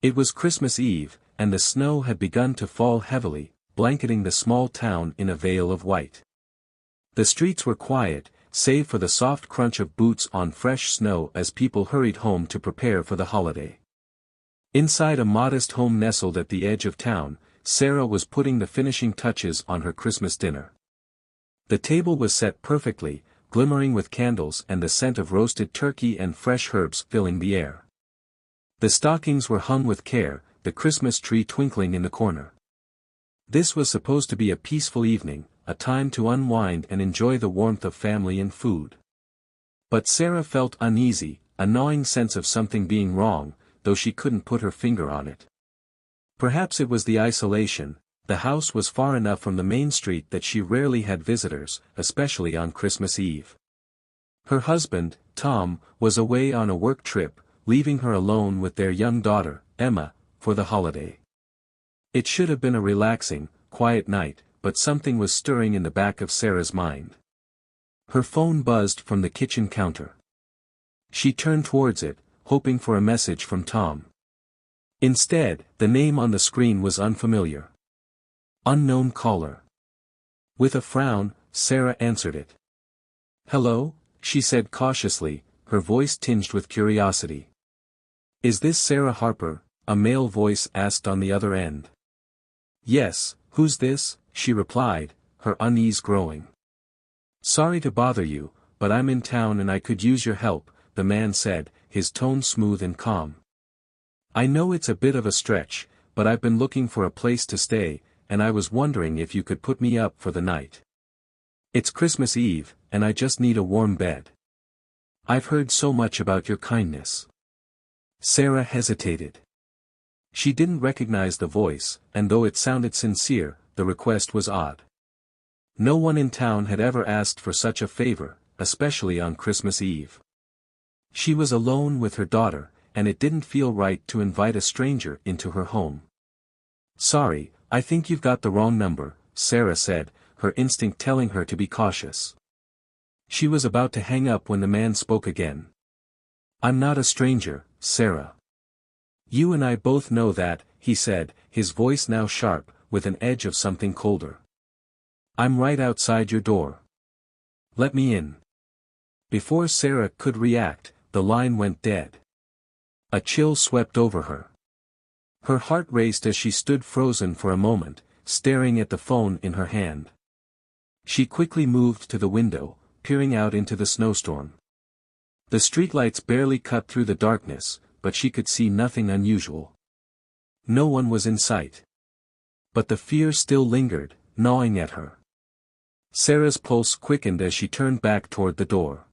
It was Christmas Eve, and the snow had begun to fall heavily, blanketing the small town in a veil of white. The streets were quiet, save for the soft crunch of boots on fresh snow as people hurried home to prepare for the holiday. Inside a modest home nestled at the edge of town, Sarah was putting the finishing touches on her Christmas dinner. The table was set perfectly, glimmering with candles and the scent of roasted turkey and fresh herbs filling the air. The stockings were hung with care, the Christmas tree twinkling in the corner. This was supposed to be a peaceful evening, a time to unwind and enjoy the warmth of family and food. But Sarah felt uneasy, a gnawing sense of something being wrong, though she couldn't put her finger on it. Perhaps it was the isolation. The house was far enough from the main street that she rarely had visitors, especially on Christmas Eve. Her husband, Tom, was away on a work trip, leaving her alone with their young daughter, Emma, for the holiday. It should have been a relaxing, quiet night, but something was stirring in the back of Sarah's mind. Her phone buzzed from the kitchen counter. She turned towards it, hoping for a message from Tom. Instead, the name on the screen was unfamiliar. Unknown caller. With a frown, Sarah answered it. "Hello?" she said cautiously, her voice tinged with curiosity. "Is this Sarah Harper?" a male voice asked on the other end. "Yes, who's this?" she replied, her unease growing. "Sorry to bother you, but I'm in town and I could use your help," the man said, his tone smooth and calm. "I know it's a bit of a stretch, but I've been looking for a place to stay, and I was wondering if you could put me up for the night. It's Christmas Eve, and I just need a warm bed. I've heard so much about your kindness." Sarah hesitated. She didn't recognize the voice, and though it sounded sincere, the request was odd. No one in town had ever asked for such a favor, especially on Christmas Eve. She was alone with her daughter, and it didn't feel right to invite a stranger into her home. "Sorry, I think you've got the wrong number," Sarah said, her instinct telling her to be cautious. She was about to hang up when the man spoke again. "I'm not a stranger, Sarah. You and I both know that," he said, his voice now sharp, with an edge of something colder. "I'm right outside your door. Let me in." Before Sarah could react, the line went dead. A chill swept over her. Her heart raced as she stood frozen for a moment, staring at the phone in her hand. She quickly moved to the window, peering out into the snowstorm. The streetlights barely cut through the darkness, but she could see nothing unusual. No one was in sight. But the fear still lingered, gnawing at her. Sarah's pulse quickened as she turned back toward the door.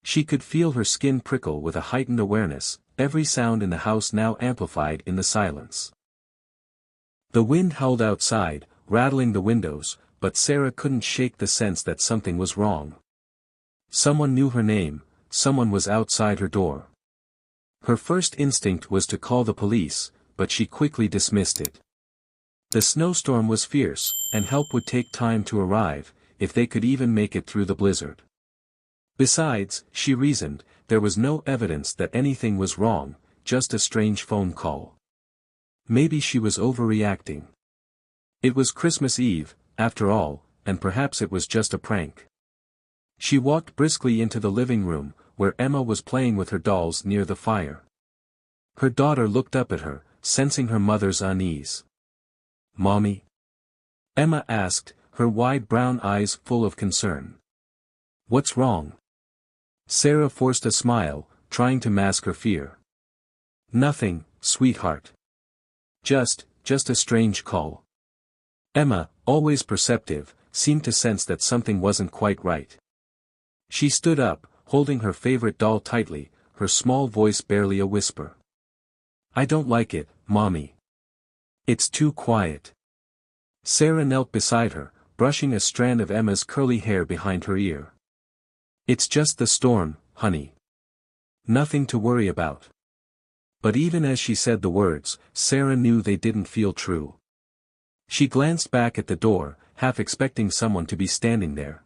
She could feel her skin prickle with a heightened awareness, every sound in the house now amplified in the silence. The wind howled outside, rattling the windows, but Sarah couldn't shake the sense that something was wrong. Someone knew her name, someone was outside her door. Her first instinct was to call the police, but she quickly dismissed it. The snowstorm was fierce, and help would take time to arrive, if they could even make it through the blizzard. Besides, she reasoned, there was no evidence that anything was wrong, just a strange phone call. Maybe she was overreacting. It was Christmas Eve, after all, and perhaps it was just a prank. She walked briskly into the living room, where Emma was playing with her dolls near the fire. Her daughter looked up at her, sensing her mother's unease. "Mommy?" Emma asked, her wide brown eyes full of concern. "What's wrong?" Sarah forced a smile, trying to mask her fear. "Nothing, sweetheart. Just a strange call." Emma, always perceptive, seemed to sense that something wasn't quite right. She stood up, holding her favorite doll tightly, her small voice barely a whisper. "I don't like it, Mommy. It's too quiet." Sarah knelt beside her, brushing a strand of Emma's curly hair behind her ear. "It's just the storm, honey. Nothing to worry about." But even as she said the words, Sarah knew they didn't feel true. She glanced back at the door, half expecting someone to be standing there.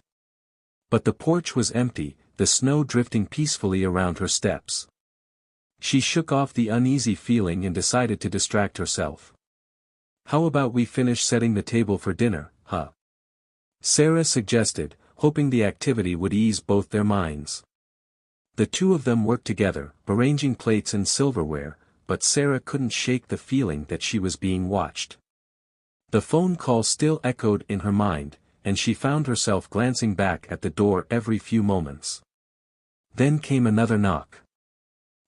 But the porch was empty, the snow drifting peacefully around her steps. She shook off the uneasy feeling and decided to distract herself. "How about we finish setting the table for dinner, huh?" Sarah suggested, hoping the activity would ease both their minds. The two of them worked together, arranging plates and silverware, but Sarah couldn't shake the feeling that she was being watched. The phone call still echoed in her mind, and she found herself glancing back at the door every few moments. Then came another knock.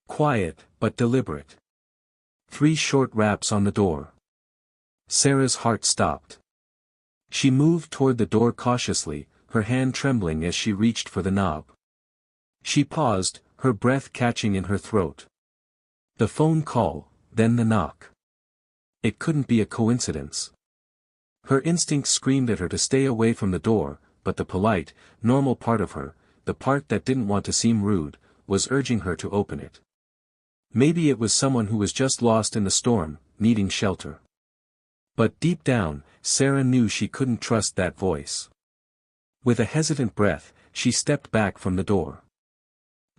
Quiet, but deliberate. 3 short raps on the door. Sarah's heart stopped. She moved toward the door cautiously, her hand trembling as she reached for the knob. She paused, her breath catching in her throat. The phone call, then the knock. It couldn't be a coincidence. Her instincts screamed at her to stay away from the door, but the polite, normal part of her, the part that didn't want to seem rude, was urging her to open it. Maybe it was someone who was just lost in the storm, needing shelter. But deep down, Sarah knew she couldn't trust that voice. With a hesitant breath, she stepped back from the door.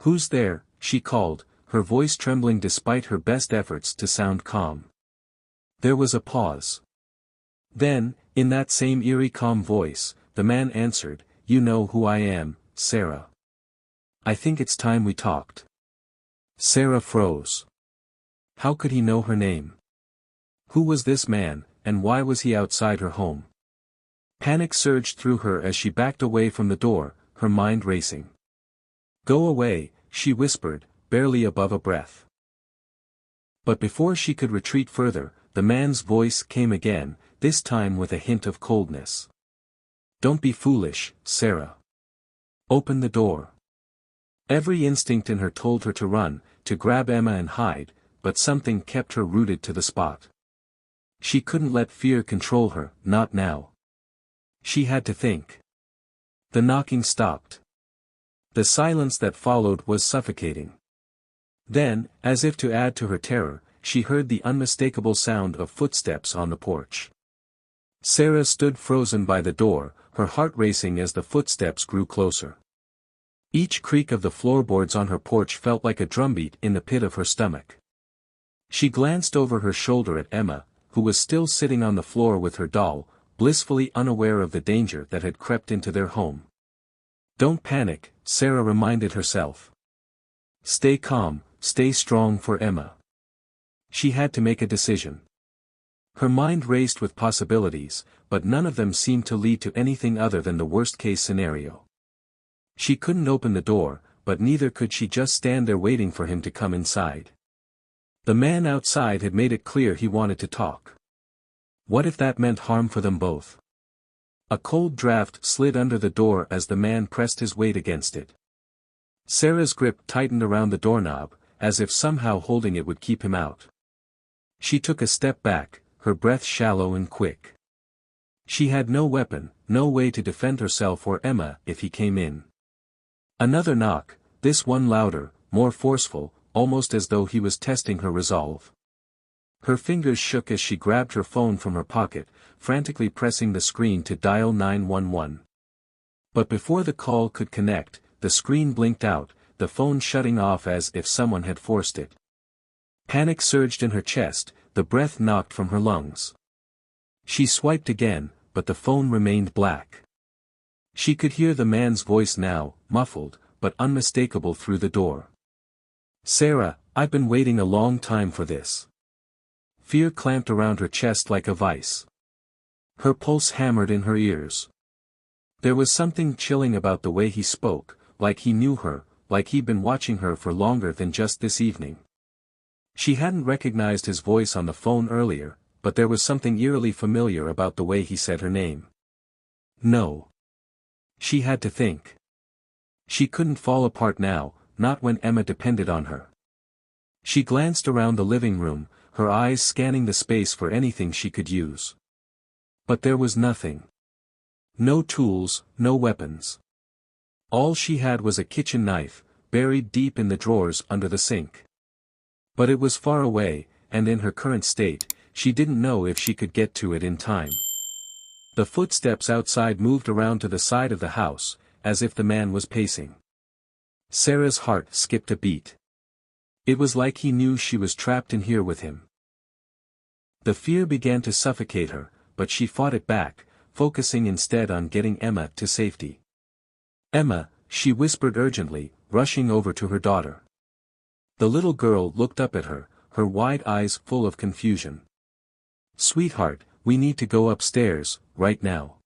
"Who's there?" she called, her voice trembling despite her best efforts to sound calm. There was a pause. Then, in that same eerie calm voice, the man answered, "You know who I am, Sarah. I think it's time we talked." Sarah froze. How could he know her name? Who was this man, and why was he outside her home? Panic surged through her as she backed away from the door, her mind racing. "Go away," she whispered, barely above a breath. But before she could retreat further, the man's voice came again, this time with a hint of coldness. "Don't be foolish, Sarah. Open the door." Every instinct in her told her to run, to grab Emma and hide, but something kept her rooted to the spot. She couldn't let fear control her, not now. She had to think. The knocking stopped. The silence that followed was suffocating. Then, as if to add to her terror, she heard the unmistakable sound of footsteps on the porch. Sarah stood frozen by the door, her heart racing as the footsteps grew closer. Each creak of the floorboards on her porch felt like a drumbeat in the pit of her stomach. She glanced over her shoulder at Emma, who was still sitting on the floor with her doll, blissfully unaware of the danger that had crept into their home. "Don't panic," Sarah reminded herself. "Stay calm, stay strong for Emma." She had to make a decision. Her mind raced with possibilities, but none of them seemed to lead to anything other than the worst-case scenario. She couldn't open the door, but neither could she just stand there waiting for him to come inside. The man outside had made it clear he wanted to talk. What if that meant harm for them both? A cold draft slid under the door as the man pressed his weight against it. Sarah's grip tightened around the doorknob, as if somehow holding it would keep him out. She took a step back, her breath shallow and quick. She had no weapon, no way to defend herself or Emma if he came in. Another knock, this one louder, more forceful, almost as though he was testing her resolve. Her fingers shook as she grabbed her phone from her pocket, frantically pressing the screen to dial 911. But before the call could connect, the screen blinked out, the phone shutting off as if someone had forced it. Panic surged in her chest, the breath knocked from her lungs. She swiped again, but the phone remained black. She could hear the man's voice now, muffled, but unmistakable through the door. "Sarah, I've been waiting a long time for this." Fear clamped around her chest like a vice. Her pulse hammered in her ears. There was something chilling about the way he spoke, like he knew her, like he'd been watching her for longer than just this evening. She hadn't recognized his voice on the phone earlier, but there was something eerily familiar about the way he said her name. No. She had to think. She couldn't fall apart now, not when Emma depended on her. She glanced around the living room, her eyes scanning the space for anything she could use. But there was nothing. No tools, no weapons. All she had was a kitchen knife, buried deep in the drawers under the sink. But it was far away, and in her current state, she didn't know if she could get to it in time. The footsteps outside moved around to the side of the house, as if the man was pacing. Sarah's heart skipped a beat. It was like he knew she was trapped in here with him. The fear began to suffocate her, but she fought it back, focusing instead on getting Emma to safety. "Emma," she whispered urgently, rushing over to her daughter. The little girl looked up at her, her wide eyes full of confusion. "Sweetheart, we need to go upstairs, right now."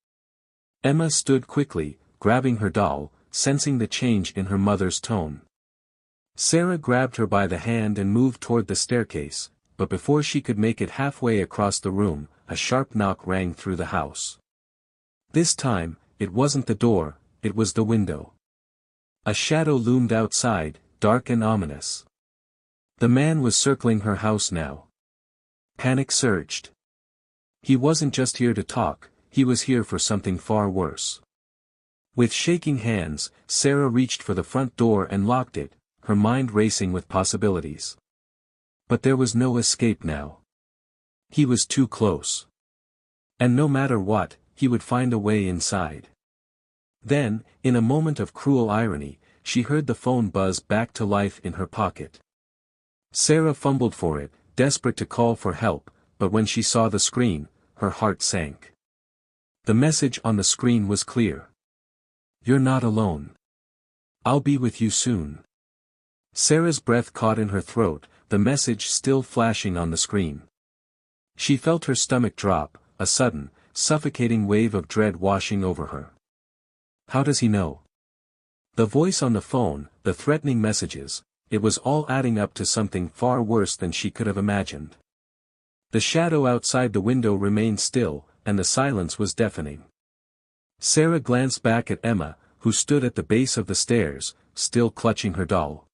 Emma stood quickly, grabbing her doll, sensing the change in her mother's tone. Sarah grabbed her by the hand and moved toward the staircase, but before she could make it halfway across the room, a sharp knock rang through the house. This time, it wasn't the door, it was the window. A shadow loomed outside, dark and ominous. The man was circling her house now. Panic surged. He wasn't just here to talk, he was here for something far worse. With shaking hands, Sarah reached for the front door and locked it, her mind racing with possibilities. But there was no escape now. He was too close. And no matter what, he would find a way inside. Then, in a moment of cruel irony, she heard the phone buzz back to life in her pocket. Sarah fumbled for it, desperate to call for help, but when she saw the screen, her heart sank. The message on the screen was clear. "You're not alone. I'll be with you soon." Sarah's breath caught in her throat, the message still flashing on the screen. She felt her stomach drop, a sudden, suffocating wave of dread washing over her. How does he know? The voice on the phone, the threatening messages, it was all adding up to something far worse than she could have imagined. The shadow outside the window remained still, and the silence was deafening. Sarah glanced back at Emma, who stood at the base of the stairs, still clutching her doll.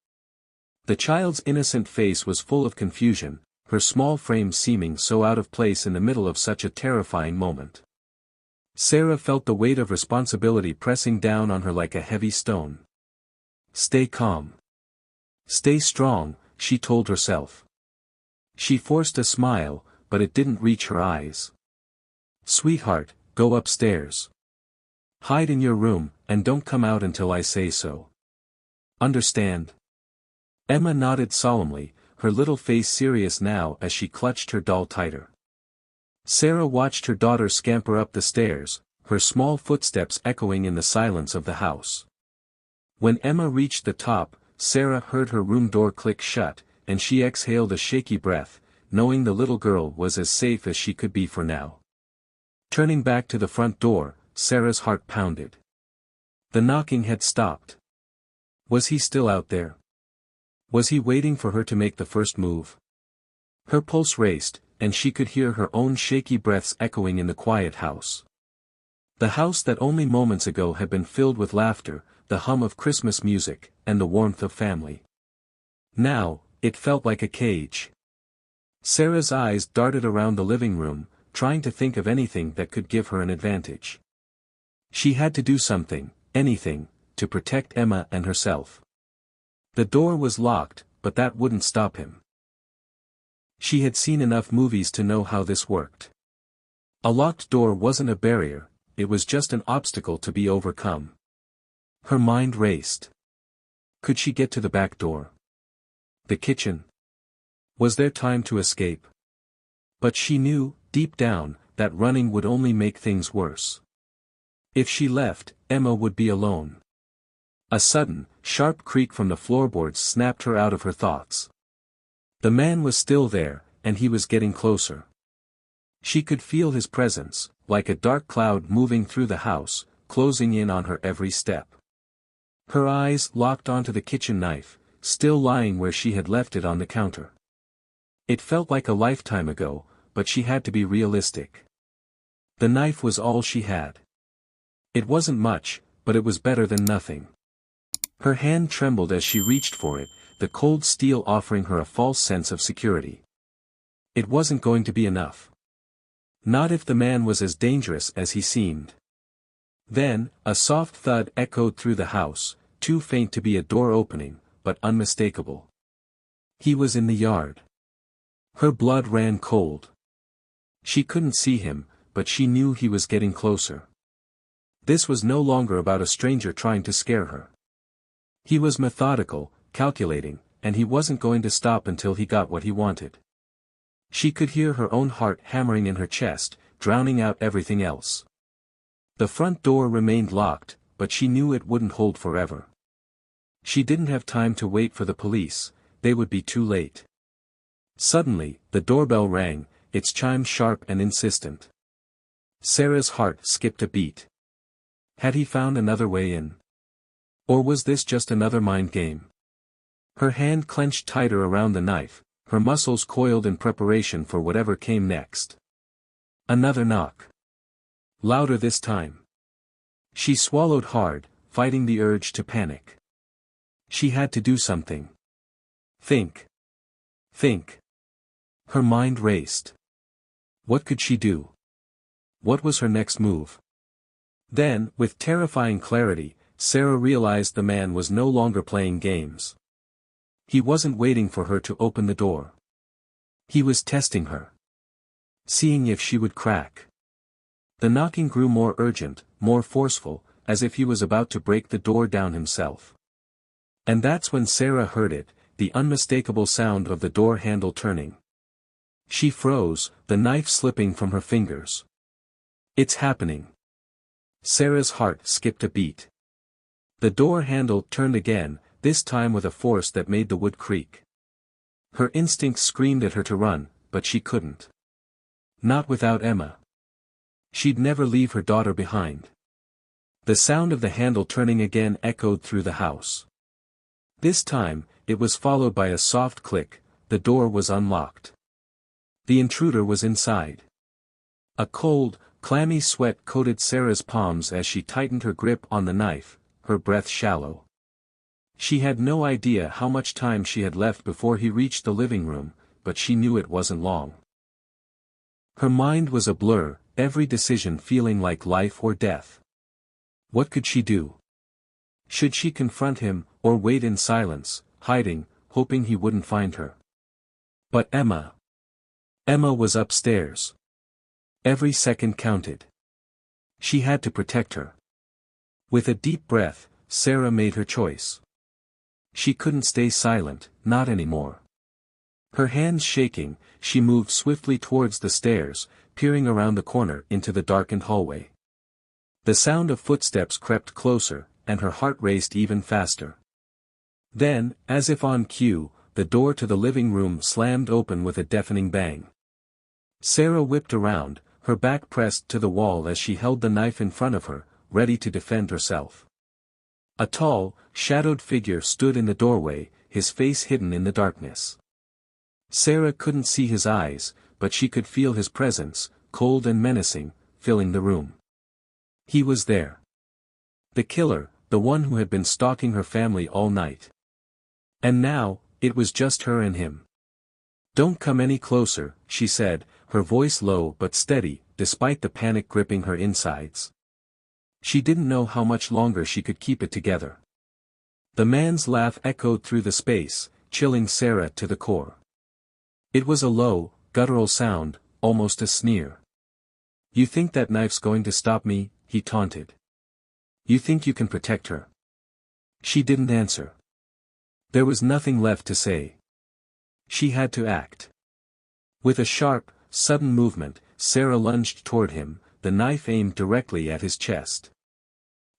The child's innocent face was full of confusion, her small frame seeming so out of place in the middle of such a terrifying moment. Sarah felt the weight of responsibility pressing down on her like a heavy stone. "Stay calm. Stay strong," she told herself. She forced a smile, but it didn't reach her eyes. "Sweetheart, go upstairs. Hide in your room, and don't come out until I say so. Understand?" Emma nodded solemnly, her little face serious now as she clutched her doll tighter. Sarah watched her daughter scamper up the stairs, her small footsteps echoing in the silence of the house. When Emma reached the top, Sarah heard her room door click shut, and she exhaled a shaky breath, knowing the little girl was as safe as she could be for now. Turning back to the front door, Sarah's heart pounded. The knocking had stopped. Was he still out there? Was he waiting for her to make the first move? Her pulse raced, and she could hear her own shaky breaths echoing in the quiet house. The house that only moments ago had been filled with laughter, the hum of Christmas music, and the warmth of family. Now, it felt like a cage. Sarah's eyes darted around the living room, trying to think of anything that could give her an advantage. She had to do something, anything, to protect Emma and herself. The door was locked, but that wouldn't stop him. She had seen enough movies to know how this worked. A locked door wasn't a barrier, it was just an obstacle to be overcome. Her mind raced. Could she get to the back door? The kitchen? Was there time to escape? But she knew, deep down, that running would only make things worse. If she left, Emma would be alone. A sudden, sharp creak from the floorboards snapped her out of her thoughts. The man was still there, and he was getting closer. She could feel his presence, like a dark cloud moving through the house, closing in on her every step. Her eyes locked onto the kitchen knife, still lying where she had left it on the counter. It felt like a lifetime ago, but she had to be realistic. The knife was all she had. It wasn't much, but it was better than nothing. Her hand trembled as she reached for it, the cold steel offering her a false sense of security. It wasn't going to be enough. Not if the man was as dangerous as he seemed. Then, a soft thud echoed through the house, too faint to be a door opening, but unmistakable. He was in the yard. Her blood ran cold. She couldn't see him, but she knew he was getting closer. This was no longer about a stranger trying to scare her. He was methodical, calculating, and he wasn't going to stop until he got what he wanted. She could hear her own heart hammering in her chest, drowning out everything else. The front door remained locked, but she knew it wouldn't hold forever. She didn't have time to wait for the police, they would be too late. Suddenly, the doorbell rang, its chime sharp and insistent. Sarah's heart skipped a beat. Had he found another way in? Or was this just another mind game? Her hand clenched tighter around the knife, her muscles coiled in preparation for whatever came next. Another knock. Louder this time. She swallowed hard, fighting the urge to panic. She had to do something. Think. Think. Her mind raced. What could she do? What was her next move? Then, with terrifying clarity, Sarah realized the man was no longer playing games. He wasn't waiting for her to open the door. He was testing her. Seeing if she would crack. The knocking grew more urgent, more forceful, as if he was about to break the door down himself. And that's when Sarah heard it, the unmistakable sound of the door handle turning. She froze, the knife slipping from her fingers. It's happening. Sarah's heart skipped a beat. The door handle turned again, this time with a force that made the wood creak. Her instincts screamed at her to run, but she couldn't. Not without Emma. She'd never leave her daughter behind. The sound of the handle turning again echoed through the house. This time, it was followed by a soft click, the door was unlocked. The intruder was inside. A cold, clammy sweat coated Sarah's palms as she tightened her grip on the knife, her breath shallow. She had no idea how much time she had left before he reached the living room, but she knew it wasn't long. Her mind was a blur, every decision feeling like life or death. What could she do? Should she confront him, or wait in silence, hiding, hoping he wouldn't find her? But Emma. Emma was upstairs. Every second counted. She had to protect her. With a deep breath, Sarah made her choice. She couldn't stay silent, not anymore. Her hands shaking, she moved swiftly towards the stairs, peering around the corner into the darkened hallway. The sound of footsteps crept closer, and her heart raced even faster. Then, as if on cue, the door to the living room slammed open with a deafening bang. Sarah whipped around, her back pressed to the wall as she held the knife in front of her, ready to defend herself. A tall, shadowed figure stood in the doorway, his face hidden in the darkness. Sarah couldn't see his eyes, but she could feel his presence, cold and menacing, filling the room. He was there. The killer, the one who had been stalking her family all night. And now, it was just her and him. "Don't come any closer," she said, her voice low but steady, despite the panic gripping her insides. She didn't know how much longer she could keep it together. The man's laugh echoed through the space, chilling Sarah to the core. It was a low, guttural sound, almost a sneer. "You think that knife's going to stop me?" he taunted. "You think you can protect her?" She didn't answer. There was nothing left to say. She had to act. With a sharp, sudden movement, Sarah lunged toward him, the knife aimed directly at his chest.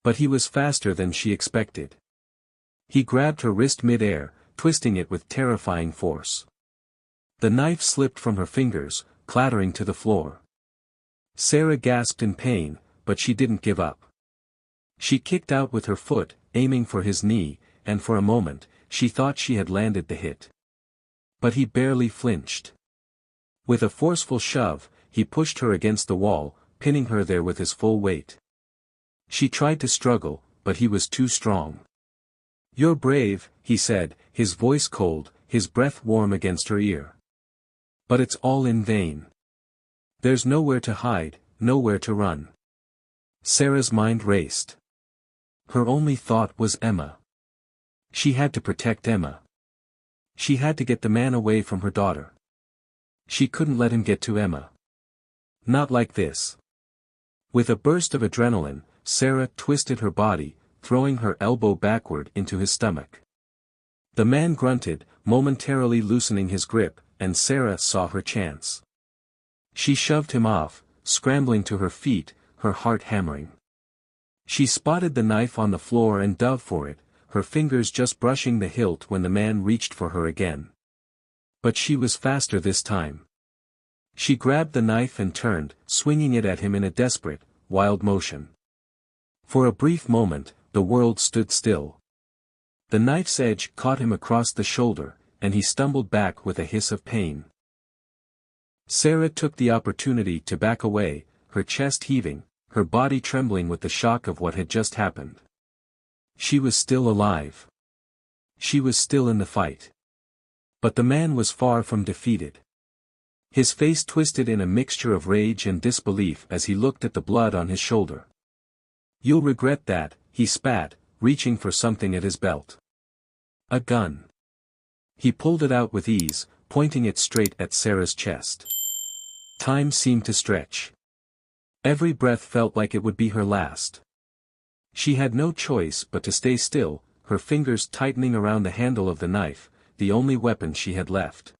But he was faster than she expected. He grabbed her wrist mid-air, twisting it with terrifying force. The knife slipped from her fingers, clattering to the floor. Sarah gasped in pain, but she didn't give up. She kicked out with her foot, aiming for his knee, and for a moment, she thought she had landed the hit. But he barely flinched. With a forceful shove, he pushed her against the wall, pinning her there with his full weight. She tried to struggle, but he was too strong. "You're brave," he said, his voice cold, his breath warm against her ear. "But it's all in vain. There's nowhere to hide, nowhere to run." Sarah's mind raced. Her only thought was Emma. She had to protect Emma. She had to get the man away from her daughter. She couldn't let him get to Emma. Not like this. With a burst of adrenaline, Sarah twisted her body, throwing her elbow backward into his stomach. The man grunted, momentarily loosening his grip, and Sarah saw her chance. She shoved him off, scrambling to her feet, her heart hammering. She spotted the knife on the floor and dove for it, her fingers just brushing the hilt when the man reached for her again. But she was faster this time. She grabbed the knife and turned, swinging it at him in a desperate, wild motion. For a brief moment, the world stood still. The knife's edge caught him across the shoulder, and he stumbled back with a hiss of pain. Sarah took the opportunity to back away, her chest heaving, her body trembling with the shock of what had just happened. She was still alive. She was still in the fight. But the man was far from defeated. His face twisted in a mixture of rage and disbelief as he looked at the blood on his shoulder. "You'll regret that," he spat, reaching for something at his belt. A gun. He pulled it out with ease, pointing it straight at Sarah's chest. Time seemed to stretch. Every breath felt like it would be her last. She had no choice but to stay still, her fingers tightening around the handle of the knife, the only weapon she had left.